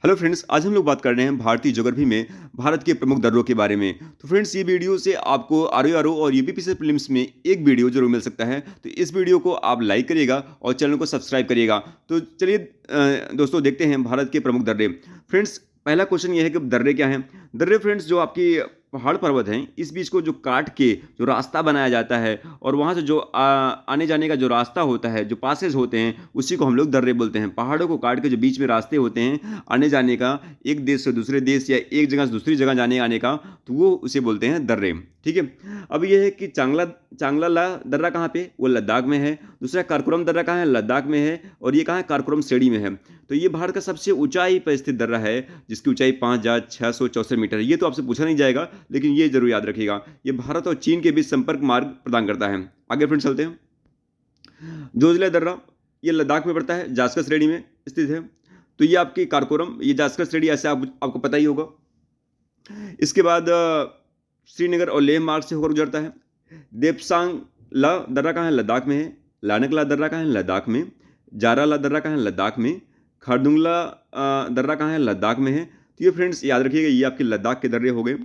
Hello friends, आज हम लोग बात कर रहे हैं भारतीय ज्योग्राफी में भारत के प्रमुख दर्रों के बारे में। तो फ्रेंड्स, ये वीडियो से आपको आरओ और यूपीपीसी प्रीलिम्स में एक वीडियो जरूर मिल सकता है। तो इस वीडियो को आप लाइक करिएगा और चैनल को सब्सक्राइब करिएगा। तो चलिए दोस्तों, देखते हैं भारत के प्रमुख दर्रे। फ्रेंड्स, पहला क्वेश्चन ये है कि दर्रे क्या हैं। दर्रे फ्रेंड्स जो आपकी पहाड़ पर्वत हैं, इस बीच को जो काट के जो रास्ता बनाया जाता है और वहाँ से जो आने जाने का जो रास्ता होता है, जो पासेज होते हैं, उसी को हम लोग दर्रे बोलते हैं। पहाड़ों को काट के जो बीच में रास्ते होते हैं आने जाने का, एक देश से दूसरे देश या एक जगह से दूसरी जगह जाने आने का, तो वो उसे बोलते हैं दर्रे। ठीक है। अब ये है कि चांगला दर्रा कहाँ पे, वो लद्दाख में है। दूसरा काराकोरम दर्रा कहाँ है, लद्दाख में है। और ये कहाँ है, काराकोरम श्रेणी में है। तो ये भारत का सबसे ऊंचाई पर स्थित दर्रा है, जिसकी ऊंचाई 5,664 मीटर है। ये तो आपसे पूछा नहीं जाएगा, लेकिन ये जरूर याद रखिएगा। ये भारत और चीन के बीच संपर्क मार्ग प्रदान करता है। आगे फ्रेंड चलते हैं। जोजिला दर्रा ये लद्दाख में पड़ता है, जास्कर श्रेणी में स्थित है। तो ये आपकी काराकोरम, ये जास्कर श्रेणी ऐसे आपको पता ही होगा। इसके बाद श्रीनगर और लेह मार्ग से होकर गुजरता है। देपसांगला दर्रा कहाँ है, लद्दाख में है। लानकला दर्रा कहाँ है, लद्दाख में। जाराला दर्रा कहाँ है, लद्दाख में। खारदुंगला दर्रा कहाँ है, लद्दाख में है। तो ये फ्रेंड्स याद रखिएगा, ये आपके लद्दाख के दर्रे हो गए।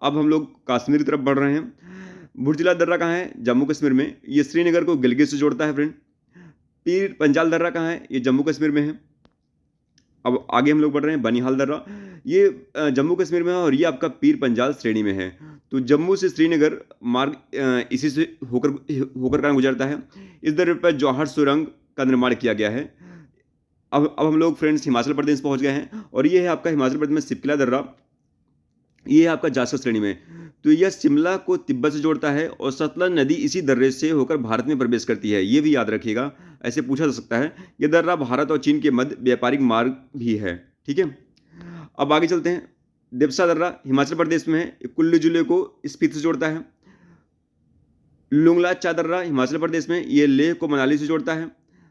अब हम लोग कश्मीर की तरफ बढ़ रहे हैं। बुर्जिला दर्रा कहाँ है, जम्मू कश्मीर में। ये श्रीनगर को गिलगित से जोड़ता है फ्रेंड। पीर पंजाल दर्रा कहाँ है, ये जम्मू कश्मीर में है। अब आगे हम लोग बढ़ रहे हैं। बनिहाल दर्रा ये जम्मू कश्मीर में है और ये आपका पीर पंजाल श्रेणी में है। तो जम्मू से श्रीनगर मार्ग इसी से होकर होकर कहाँ गुजरता है। इस दर्रे पर जौहर सुरंग का निर्माण किया गया है। अब हम लोग फ्रेंड्स हिमाचल प्रदेश पहुंच गए हैं और ये है आपका हिमाचल प्रदेश में सिपकिला दर्रा। ये है आपका जासर श्रेणी में। तो यह शिमला को तिब्बत से जोड़ता है और सतलज नदी इसी दर्रे से होकर भारत में प्रवेश करती है। ये भी याद रखिएगा, ऐसे पूछा जा सकता है। यह दर्रा भारत और चीन के मध्य व्यापारिक मार्ग भी है। ठीक है। अब आगे चलते हैं। देवसा दर्रा हिमाचल प्रदेश में है, कुल्लू जिले को स्पीति से जोड़ता है। लुंगला चा दर्रा हिमाचल प्रदेश में, ये लेह को मनाली से जोड़ता है।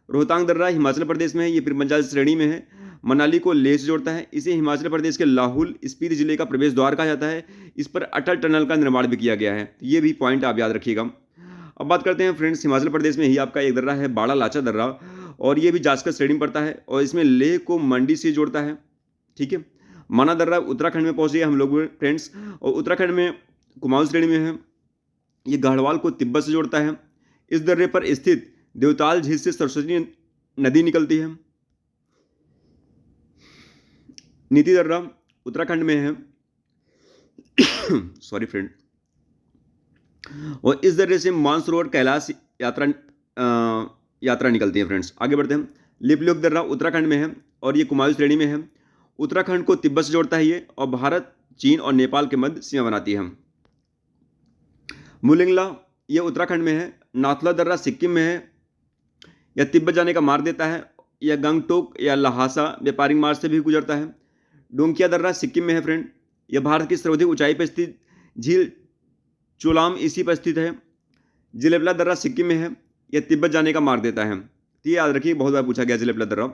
रोहतांग दर्रा हिमाचल प्रदेश में है, ये पीर पंजाल श्रेणी में है। मनाली को लेह से जोड़ता है। इसे हिमाचल प्रदेश के लाहौल स्पीति जिले का प्रवेश द्वार कहा जाता है। इस पर अटल टनल का निर्माण भी किया गया है। ये भी पॉइंट आप याद रखिएगा। अब बात करते हैं फ्रेंड्स, हिमाचल प्रदेश में ही आपका एक दर्रा है, बाड़ा लाचा दर्रा, और ये भी जास्कर श्रेणी में पड़ता है और इसमें लेह को मंडी से जोड़ता है। ठीक है। माना दर्रा उत्तराखंड में पहुंच गए हम लोग फ्रेंड्स, और उत्तराखंड में कुमाऊं श्रेणी में है। ये गढ़वाल को तिब्बत से जोड़ता है। इस दर्रे पर स्थित देवताल झील से सरस्वती नदी निकलती है। नीति दर्रा उत्तराखंड में है। Sorry friend. और इस दर्रे से मानसरोवर कैलाश यात्रा निकलती है फ्रेंड्स। आगे बढ़ते हैं। लिपलोक दर्रा उत्तराखंड में है और ये कुमाऊं श्रेणी में है। उत्तराखंड को तिब्बत से जोड़ता है ये, और भारत, चीन और नेपाल के मध्य सीमा बनाती है। मुलिंगला ये उत्तराखंड में है। नाथुला दर्रा सिक्किम में है। यह तिब्बत जाने का मार्ग देता है। यह गंगटोक या लहासा व्यापारिक मार्ग से भी गुजरता है। डोंकिया दर्रा सिक्किम में है फ्रेंड। यह भारत की सर्वाधिक ऊंचाई पर स्थित झील चोलाम इसी पर स्थित है। जिलेबला दर्रा सिक्किम में है। यह तिब्बत जाने का मार्ग देता है। तो ये याद रखिए, बहुत बार पूछा गया जिलेबला दर्रा।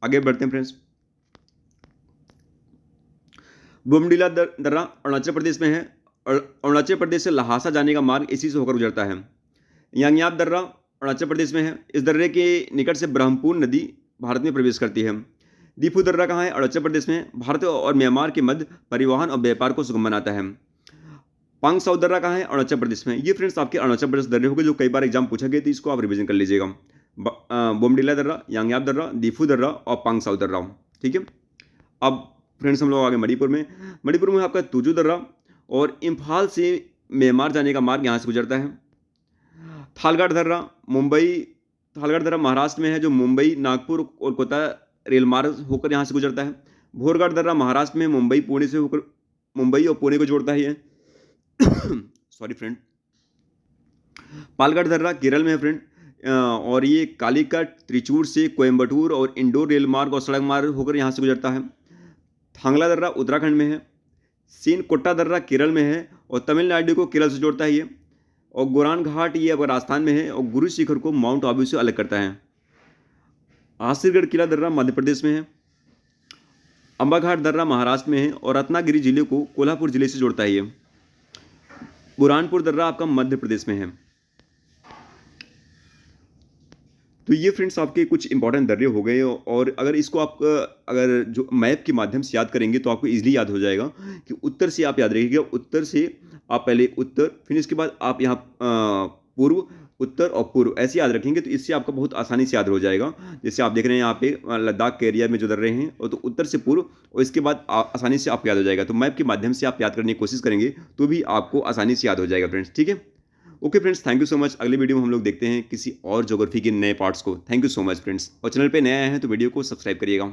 आगे बढ़ते हैं फ्रेंड्स। बोमडीला दर्रा अरुणाचल प्रदेश में है। अरुणाचल प्रदेश से लहासा जाने का मार्ग इसी से होकर गुजरता है। यांगयाप दर्रा अरुणाचल प्रदेश में है। इस दर्रे के निकट से ब्रह्मपुत्र नदी भारत में प्रवेश करती है। दीफू दर्रा कहाँ है, अरुणाचल प्रदेश में। भारत और म्यांमार के मध्य परिवहन और व्यापार को सुगम बनाता है। पांग साउ दर्रा कहाँ है, अरुणाचल प्रदेश में। ये फ्रेंड्स आपके अरुणाचल प्रदेश दर्रे हो गए जो कई बार एग्जाम पूछा गया, तो इसको आप रिवीजन कर लीजिएगा। बोमडीला दर्रा, यांगयाप दर्रा, दीफू दर्रा और पांग साउ दर्रा। ठीक है। अब फ्रेंड्स हम लोग आगे मणिपुर में। मणिपुर में आपका तुजू दर्रा, और इम्फाल से म्यांमार जाने का मार्ग यहाँ से गुजरता है। थालगाड़ दर्रा थालगाड़ दर्रा महाराष्ट्र में है, जो मुंबई, नागपुर और कोलकाता रेल मार्ग होकर यहाँ से गुजरता है। भोरगढ़ दर्रा महाराष्ट्र में मुंबई पुणे से होकर मुंबई और पुणे को जोड़ता है ये। Sorry friend. पालगढ़ दर्रा केरल में है फ्रेंड, और ये कालीकट, त्रिचूर से कोयम्बटूर और इंडोर रेल मार्ग और सड़क मार्ग होकर यहाँ से गुजरता है। थांगला दर्रा उत्तराखंड में है। सीन कोट्टा दर्रा केरल में है और तमिलनाडु को केरल से जोड़ता है ये। और गोरान घाट ये अब राजस्थान में है और गुरु शिखर को माउंट आबू से अलग करता है। आसिरगढ़ किला दर्रा मध्य प्रदेश में है। अंबाघाट दर्रा महाराष्ट्र में है और रत्नागिरी जिले को कोल्हापुर जिले से जोड़ता है ये। बुरहानपुर दर्रा आपका मध्य प्रदेश में है। तो ये फ्रेंड्स आपके कुछ इंपॉर्टेंट दर्रे हो गए और अगर इसको आप अगर जो मैप के माध्यम से याद करेंगे तो आपको ईज़िली याद हो जाएगा कि उत्तर से आप याद रखिएगा, उत्तर से आप पहले उत्तर, फिर इसके बाद आप यहाँ पूर्व, उत्तर और पूर्व ऐसे याद रखेंगे तो इससे आपका बहुत आसानी से याद हो जाएगा। जैसे आप देख रहे हैं यहाँ पे लद्दाख के एरिया में जो दर्रे हैं और तो उत्तर से पूर्व और इसके बाद आसानी से आपको याद हो जाएगा। तो मैप के माध्यम से आप याद करने की कोशिश करेंगे तो भी आपको आसानी से याद हो जाएगा फ्रेंड्स, ठीक है? Okay friends, thank you so much. अगले वीडियो में हम लोग देखते हैं किसी और ज्योग्राफी के नए पार्ट्स को। Thank you so much friends, और चैनल पे नए आए हैं तो वीडियो को सब्सक्राइब करिएगा।